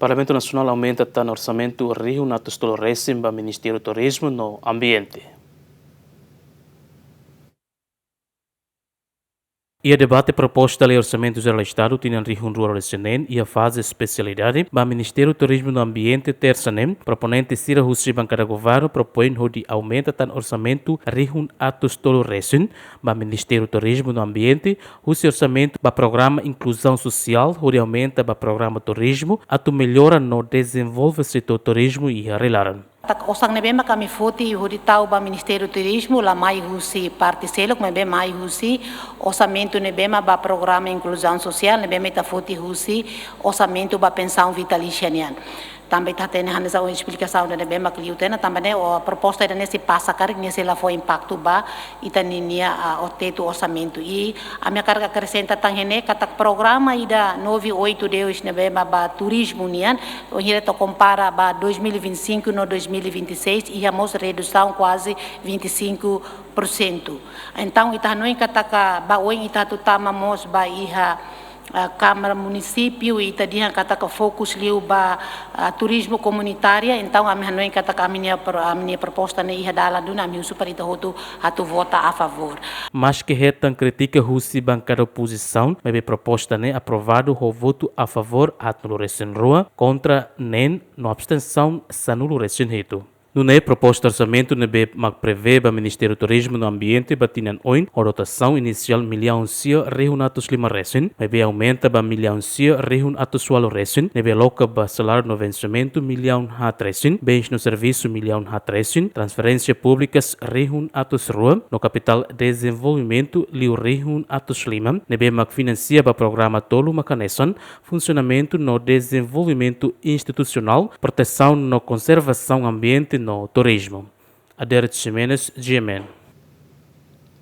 Parlamento Nacional aumenta o orçamento Rio na tostolo recém para Ministério do Turismo no Ambiente. E a debate proposta de orçamento geral do Estado tinha em Rio Rural Senem e a fase especialidade para o Ministério do Turismo no Ambiente Terçanem, proponente Cira Hussi Bancada Governo propõe de aumenta o orçamento Rio Atos Tolo Recém para o Ministério do Turismo no Ambiente, Hussi orçamento para o programa Inclusão Social, onde aumenta para o programa Turismo, atu melhora no desenvolve setor turismo e relaram. Osang nebema kami foti huri tau ba Ministério do Turismo la mai husi parte selok mebe mai husi orçamento nebema ba programa inclusão social nebema ita foti husi orçamento ba pensão vitalícia nian. Também está tendo uma explicação da nebema que eu tenho também a proposta é nesse passa carga nesse lá foi impacto ba ita ninia o teto orçamento e a minha carga acrescenta também kata programa ida 982 nebema ba turismo nian o hireto compara ba 2025 no 2026 e a mostra redução quase 25%. Então ita não kataka ba oi ita tu tama mos ba iha Câmara Município e tadiha kataka fokus liu ba turismo comunitária então a minha kataka a minha proposta ne iha dala duna mi super ita hotu atu vota a favor. Mas que retan critica Hussi bancada oposição, mas proposta ne aprovado o voto a favor atnulo recém rua contra nem no abstenção sanulo recém reto. No proposta orçamento nebe mag prevê para Ministério do Turismo no Ambiente batinan oin a dotação inicial milhão sia rehun atos lima recém, nebe aumenta para milhão sia rehun atos sualo recém, nebe loca para salário no vencimento milhão hat recém, bens no serviço milhão hat recém, transferência públicas rehun atos rua, no capital desenvolvimento liu rehun atos lima, nebe mag financia para programa tolo macaneson, funcionamento no desenvolvimento institucional, proteção no conservação ambiente no turismo. Aderet Jimenez, GMN.